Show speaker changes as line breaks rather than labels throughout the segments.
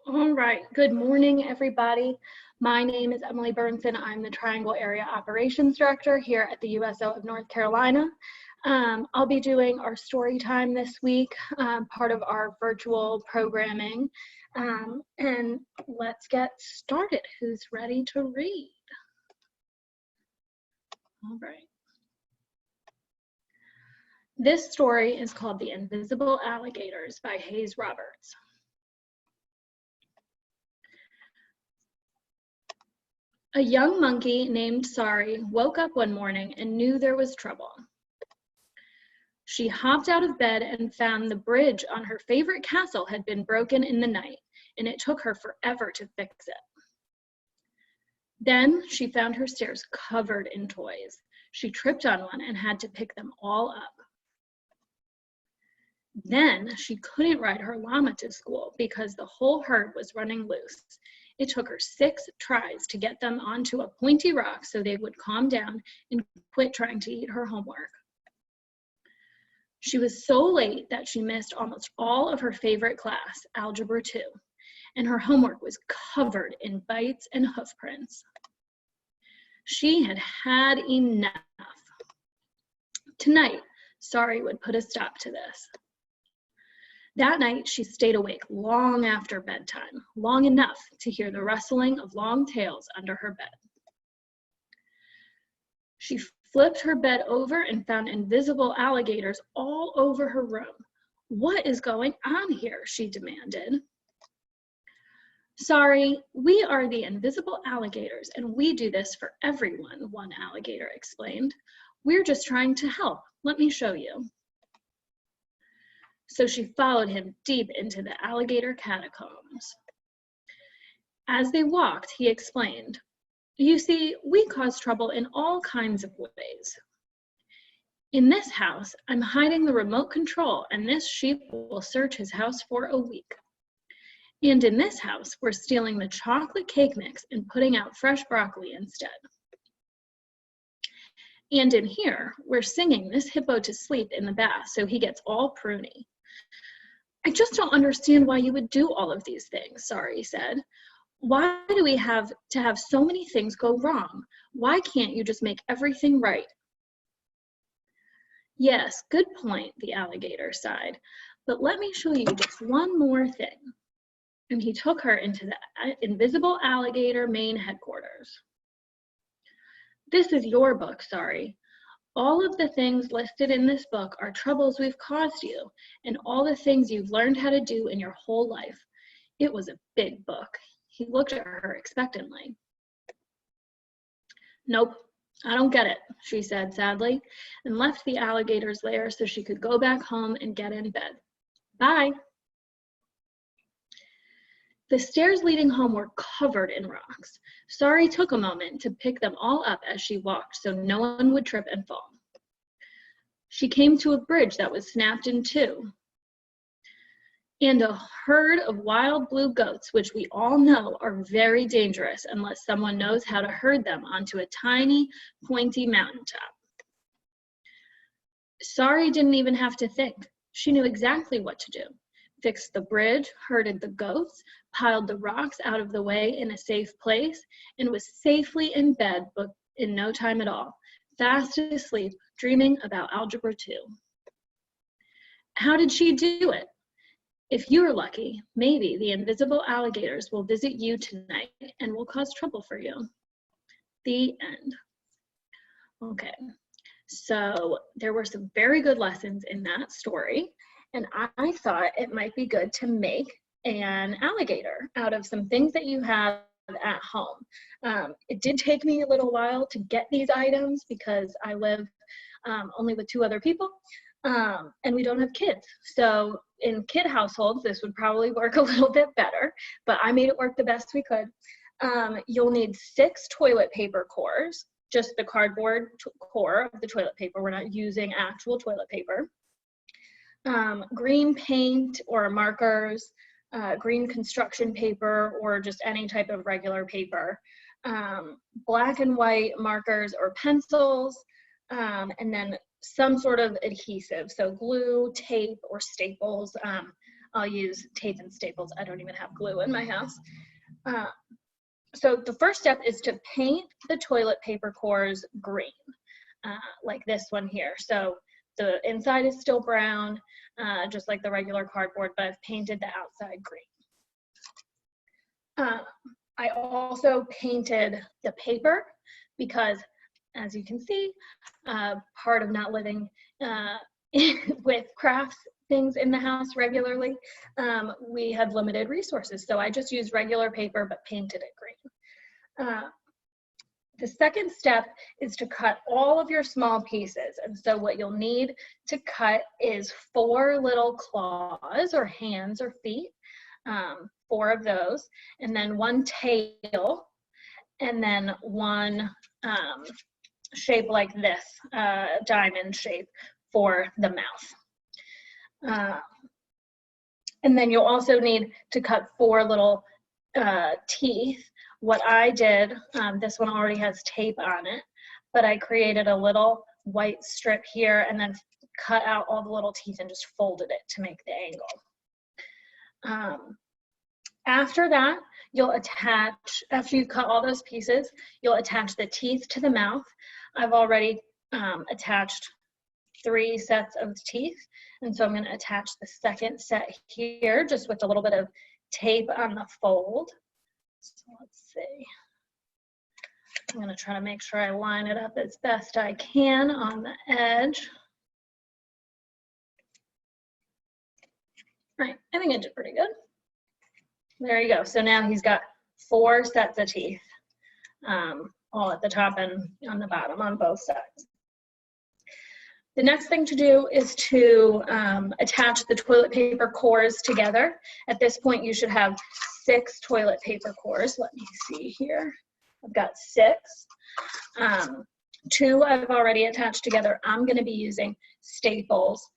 All right, good morning, everybody. My name is Emily Burnson. I'm the Triangle Area Operations Director here at the USO of North Carolina. I'll be doing our story time this week, part of our virtual programming. And let's get started. Who's ready to read? All right. This story is called The Invisible Alligators by Hayes Roberts. A young monkey named Sari woke up one morning and knew there was trouble. She hopped out of bed and found the bridge on her favorite castle had been broken in the night, and it took her forever to fix it. Then she found her stairs covered in toys. She tripped on one and had to pick them all up. Then she couldn't ride her llama to school because the whole herd was running loose. It took her 6 tries to get them onto a pointy rock so they would calm down and quit trying to eat her homework. She was so late that she missed almost all of her favorite class, Algebra 2, and her homework was covered in bites and hoof prints. She had had enough. Tonight, Sari would put a stop to this. That night, she stayed awake long after bedtime, long enough to hear the rustling of long tails under her bed. She flipped her bed over and found invisible alligators all over her room. "What is going on here?" she demanded. "Sorry, we are the invisible alligators, and we do this for everyone," one alligator explained. "We're just trying to help. Let me show you." So she followed him deep into the alligator catacombs. As they walked, he explained, "You see, we cause trouble in all kinds of ways. In this house, I'm hiding the remote control, and this sheep will search his house for a week. And in this house, we're stealing the chocolate cake mix and putting out fresh broccoli instead. And in here, we're singing this hippo to sleep in the bath so he gets all pruny. I just don't understand why you would do all of these things," Sari said. "Why do we have to have so many things go wrong? Why can't you just make everything right?" "Yes, good point," the alligator sighed. "But let me show you just one more thing." And he took her into the invisible alligator main headquarters. "This is your book, Sari. All of the things listed in this book are troubles we've caused you, and all the things you've learned how to do in your whole life." It was a big book. He looked at her expectantly. "Nope, I don't get it," she said sadly, and left the alligator's lair so she could go back home and get in bed. Bye. The stairs leading home were covered in rocks. Sari took a moment to pick them all up as she walked so no one would trip and fall. She came to a bridge that was snapped in two, and a herd of wild blue goats, which we all know are very dangerous unless someone knows how to herd them onto a tiny, pointy mountaintop. Sari didn't even have to think. She knew exactly what to do. Fixed the bridge, herded the goats, piled the rocks out of the way in a safe place, and was safely in bed in no time at all, fast asleep, dreaming about Algebra 2. How did she do it? If you're lucky, maybe the invisible alligators will visit you tonight and will cause trouble for you. The end. Okay, so there were some very good lessons in that story. And I thought it might be good to make an alligator out of some things that you have at home. It did take me a little while to get these items because I live only with 2 other people and we don't have kids. So in kid households, this would probably work a little bit better, but I made it work the best we could. You'll need 6 toilet paper cores, just the cardboard core of the toilet paper. We're not using actual toilet paper. Green paint or markers, green construction paper, or just any type of regular paper, black and white markers or pencils, and then some sort of adhesive, so glue, tape, or staples. I'll use tape and staples. I don't even have glue in my house. So the first step is to paint the toilet paper cores green, like this one here. So the inside is still brown, just like the regular cardboard, but I've painted the outside green. I also painted the paper because, as you can see, part of not living with crafts things in the house regularly, we had limited resources. So I just used regular paper but painted it green. The second step is to cut all of your small pieces. And so what you'll need to cut is 4 little claws or hands or feet, 4 of those, and then 1 tail, and then 1 shape like this, diamond shape for the mouth. And then you'll also need to cut 4 little teeth. What I did, this one already has tape on it, but I created a little white strip here and then cut out all the little teeth and just folded it to make the angle. After that, you'll attach, after you cut all those pieces, you'll attach the teeth to the mouth. I've already attached 3 sets of teeth, and so I'm going to attach the second set here just with a little bit of tape on the fold. So let's see. I'm going to try to make sure I line it up as best I can on the edge. Right, I think I did pretty good. There you go. So now he's got 4 sets of teeth, all at the top and on the bottom on both sides. The next thing to do is to attach the toilet paper cores together. At this point, you should have 6 toilet paper cores. Let me see here. I've got 6. 2 I've already attached together. I'm going to be using staples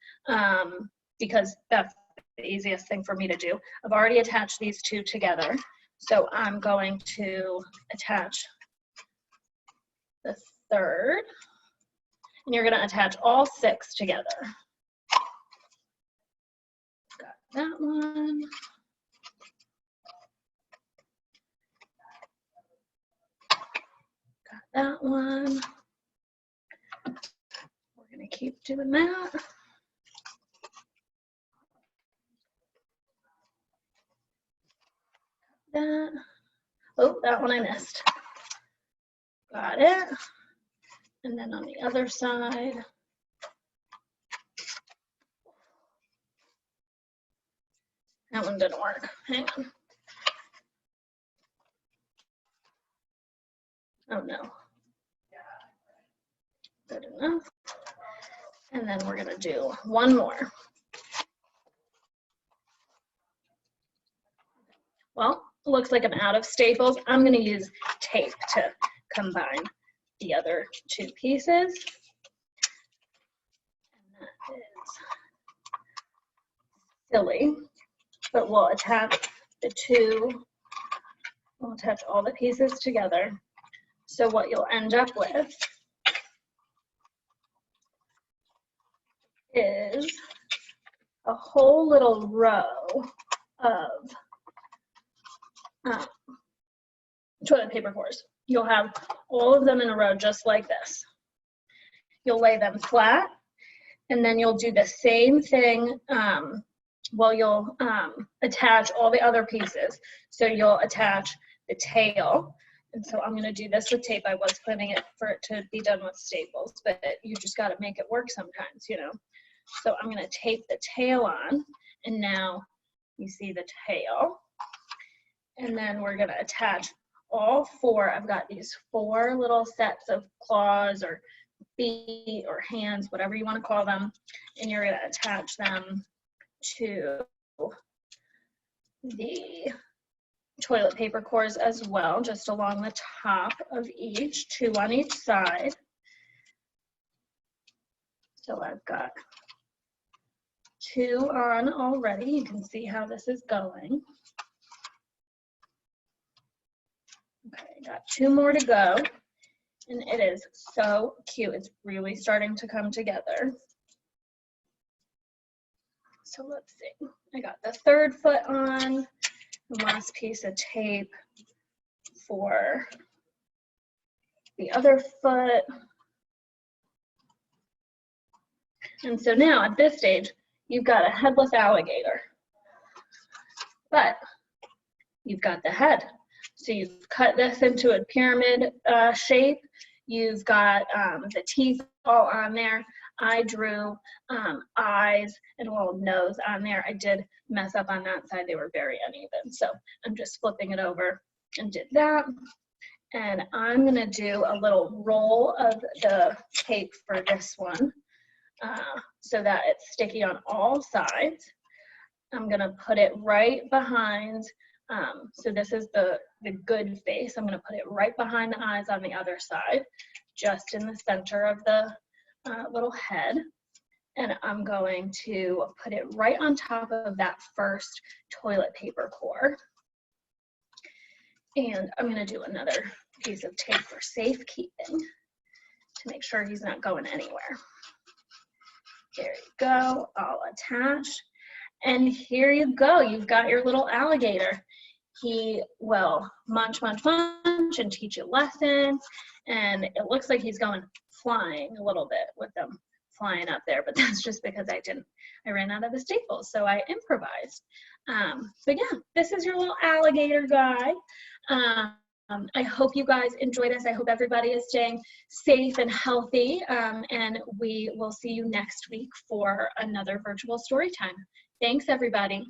because that's the easiest thing for me to do. I've already attached these 2 together. So I'm going to attach the third. And you're going to attach all 6 together. Got that one. Got that one. We're going to keep doing that. That. Oh, that one I missed. Got it. And then on the other side, that one didn't work. Hang on. Oh no. Good enough. And then we're going to do 1 more. Well, it looks like I'm out of staples. I'm going to use tape to combine the other 2 pieces. And that is silly, but we'll attach the 2, we'll attach all the pieces together. So what you'll end up with is a whole little row of toilet paper cores. You'll have all of them in a row just like this. You'll lay them flat, and then you'll do the same thing. Well, you'll attach all the other pieces. So you'll attach the tail. And so I'm going to do this with tape. I was planning for it to be done with staples, but you just got to make it work sometimes, you know. So I'm going to tape the tail on, and now you see the tail. And then we're going to attach all 4. I've got these 4 little sets of claws or feet or hands, whatever you want to call them, and you're going to attach them to the toilet paper cores as well, just along the top of each, 2 on each side. So I've got 2 on already. You can see how this is going. Okay, got 2 more to go, and it is so cute. It's really starting to come together. So let's see. I got the third foot on, the last piece of tape for the other foot. And so now at this stage, you've got a headless alligator, but you've got the head. So you've cut this into a pyramid shape. You've got the teeth all on there. I drew eyes and a little nose on there. I did mess up on that side. They were very uneven. So I'm just flipping it over and did that. And I'm gonna do a little roll of the tape for this one so that it's sticky on all sides. I'm gonna put it right behind, so this is the good face. I'm gonna put it right behind the eyes on the other side, just in the center of the little head. And I'm going to put it right on top of that first toilet paper core. And I'm gonna do another piece of tape for safekeeping to make sure he's not going anywhere. There you go, all attached. And here you go, you've got your little alligator. He will munch, munch, munch and teach you lessons. And it looks like he's going flying a little bit with them flying up there, but that's just because I ran out of the staples, so I improvised. But yeah, this is your little alligator guy. I hope you guys enjoyed this. I hope everybody is staying safe and healthy, and we will see you next week for another virtual story time. Thanks, everybody.